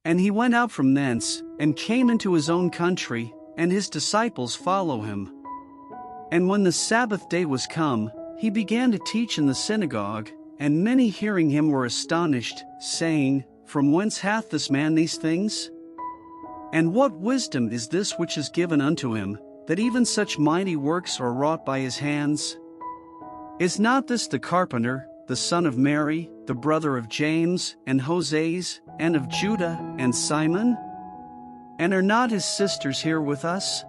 And he went out from thence, and came into his own country, and his disciples follow him. And when the Sabbath day was come, he began to teach in the synagogue, and many hearing him were astonished, saying, From whence hath this man these things? And what wisdom is this which is given unto him, that even such mighty works are wrought by his hands? Is not this the carpenter, the son of Mary, the brother of James, and Joses, and of Judah, and Simon? And are not his sisters here with us?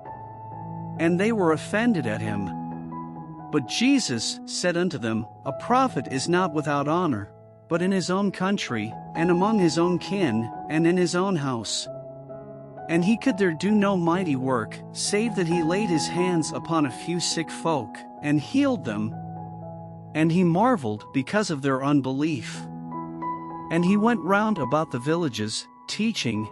And they were offended at him. But Jesus said unto them, A prophet is not without honor, but in his own country, and among his own kin, and in his own house. And he could there do no mighty work, save that he laid his hands upon a few sick folk, and healed them. And he marveled because of their unbelief. And he went round about the villages, teaching.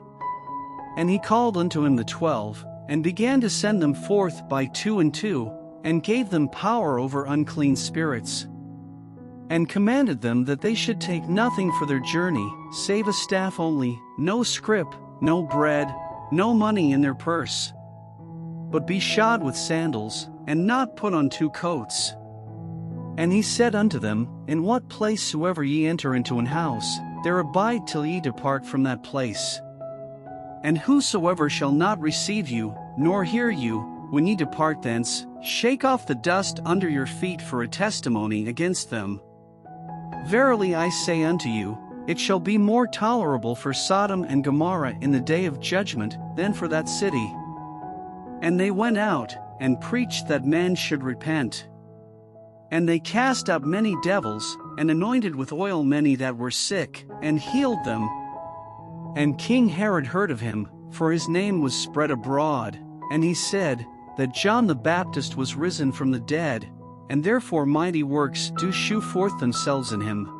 And he called unto him the 12, and began to send them forth by 2 and 2, and gave them power over unclean spirits. And commanded them that they should take nothing for their journey, save a staff only, no scrip, no bread, no money in their purse. But be shod with sandals, and not put on 2 coats. And he said unto them, In what place soever ye enter into an house, there abide till ye depart from that place. And whosoever shall not receive you, nor hear you, when ye depart thence, shake off the dust under your feet for a testimony against them. Verily I say unto you, it shall be more tolerable for Sodom and Gomorrah in the day of judgment than for that city. And they went out, and preached that men should repent. And they cast out many devils, and anointed with oil many that were sick, and healed them. And King Herod heard of him, for his name was spread abroad, and he said, that John the Baptist was risen from the dead, and therefore mighty works do shew forth themselves in him.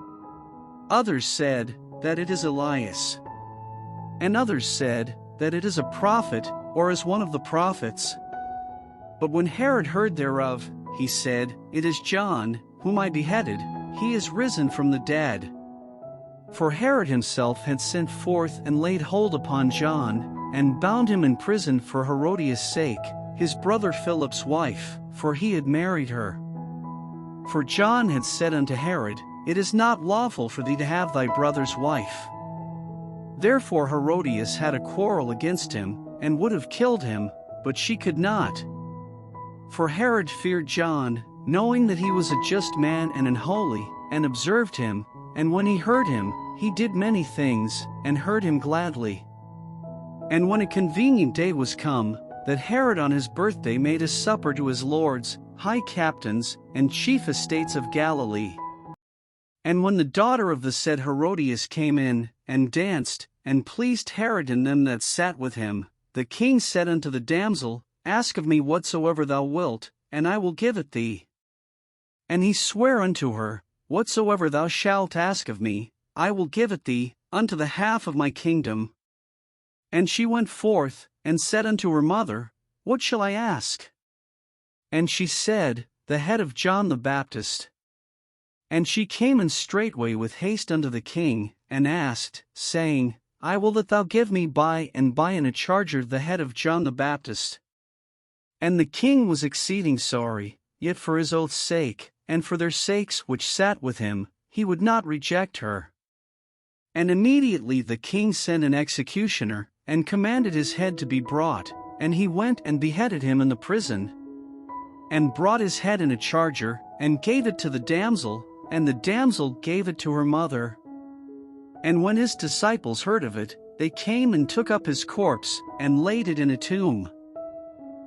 Others said, that it is Elias. And others said, that it is a prophet, or as one of the prophets. But when Herod heard thereof, he said, It is John, whom I beheaded, he is risen from the dead. For Herod himself had sent forth and laid hold upon John, and bound him in prison for Herodias' sake, his brother Philip's wife, for he had married her. For John had said unto Herod, It is not lawful for thee to have thy brother's wife. Therefore Herodias had a quarrel against him, and would have killed him, but she could not. For Herod feared John, knowing that he was a just man and an holy, and observed him, and when he heard him, he did many things, and heard him gladly. And when a convenient day was come, that Herod on his birthday made a supper to his lords, high captains, and chief estates of Galilee. And when the daughter of the said Herodias came in, and danced, and pleased Herod and them that sat with him, the king said unto the damsel, Ask of me whatsoever thou wilt, and I will give it thee. And he sware unto her, Whatsoever thou shalt ask of me, I will give it thee, unto the half of my kingdom. And she went forth, and said unto her mother, What shall I ask? And she said, The head of John the Baptist. And she came in straightway with haste unto the king, and asked, saying, I will that thou give me by and by in a charger the head of John the Baptist. And the king was exceeding sorry, yet for his oath's sake, and for their sakes which sat with him, he would not reject her. And immediately the king sent an executioner, and commanded his head to be brought, and he went and beheaded him in the prison, and brought his head in a charger, and gave it to the damsel, and the damsel gave it to her mother. And when his disciples heard of it, they came and took up his corpse, and laid it in a tomb.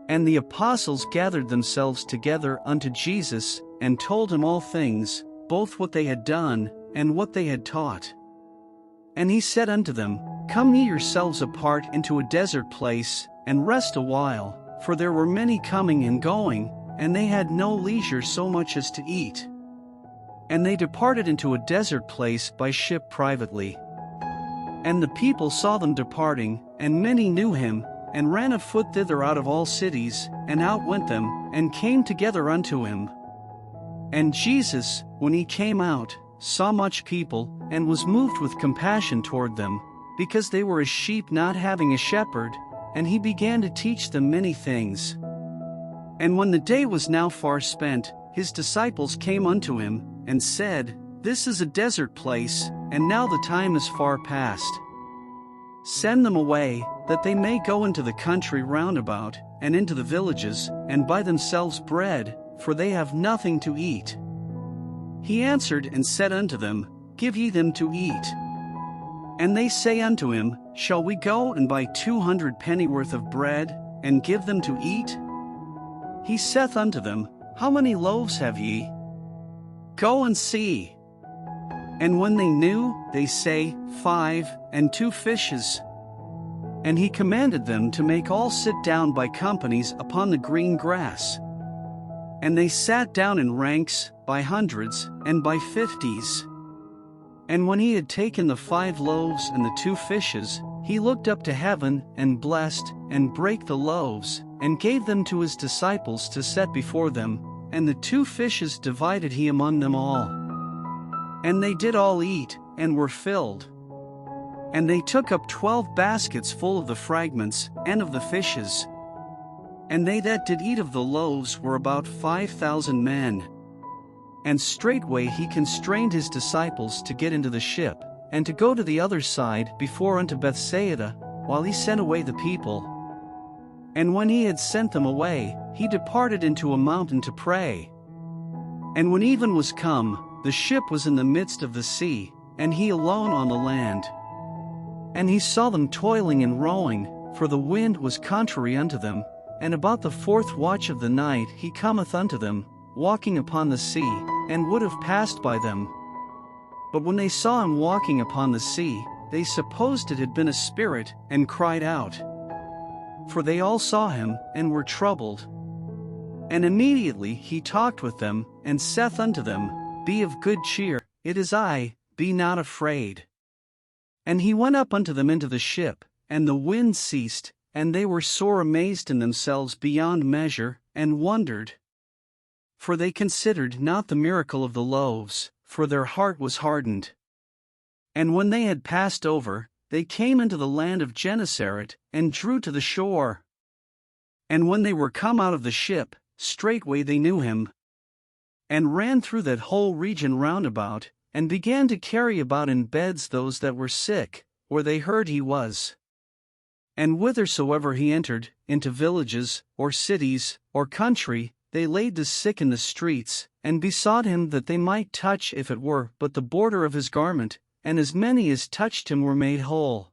And the apostles gathered themselves together unto Jesus, and told him all things, both what they had done, and what they had taught. And he said unto them, Come ye yourselves apart into a desert place, and rest a while, for there were many coming and going, and they had no leisure so much as to eat. And they departed into a desert place by ship privately. And the people saw them departing, and many knew him, and ran afoot thither out of all cities, and outwent them, and came together unto him. And Jesus, when he came out, saw much people, and was moved with compassion toward them, because they were as sheep not having a shepherd, and he began to teach them many things. And when the day was now far spent, his disciples came unto him, and said, This is a desert place, and now the time is far past. Send them away, that they may go into the country round about, and into the villages, and buy themselves bread, for they have nothing to eat. He answered and said unto them, Give ye them to eat. And they say unto him, Shall we go and buy 200 pennyworth of bread, and give them to eat? He saith unto them, How many loaves have ye? Go and see. And when they knew, they say, 5, and 2 fishes. And he commanded them to make all sit down by companies upon the green grass. And they sat down in ranks, by hundreds, and by 50s. And when he had taken the 5 loaves and the 2 fishes, he looked up to heaven, and blessed, and brake the loaves, and gave them to his disciples to set before them, and the 2 fishes divided he among them all. And they did all eat, and were filled. And they took up 12 baskets full of the fragments, and of the fishes. And they that did eat of the loaves were about 5,000 men. And straightway he constrained his disciples to get into the ship, and to go to the other side before unto Bethsaida, while he sent away the people. And when he had sent them away, he departed into a mountain to pray. And when even was come, the ship was in the midst of the sea, and he alone on the land. And he saw them toiling and rowing, for the wind was contrary unto them, and about the 4th watch of the night he cometh unto them, walking upon the sea, and would have passed by them. But when they saw him walking upon the sea, they supposed it had been a spirit, and cried out. For they all saw him, and were troubled. And immediately he talked with them, and saith unto them, Be of good cheer, it is I, be not afraid. And he went up unto them into the ship, and the wind ceased, and they were sore amazed in themselves beyond measure, and wondered. For they considered not the miracle of the loaves, for their heart was hardened. And when they had passed over, they came into the land of Gennesaret, and drew to the shore. And when they were come out of the ship, straightway they knew him, and ran through that whole region round about, and began to carry about in beds those that were sick, where they heard he was. And whithersoever he entered, into villages, or cities, or country, they laid the sick in the streets, and besought him that they might touch if it were but the border of his garment, and as many as touched him were made whole.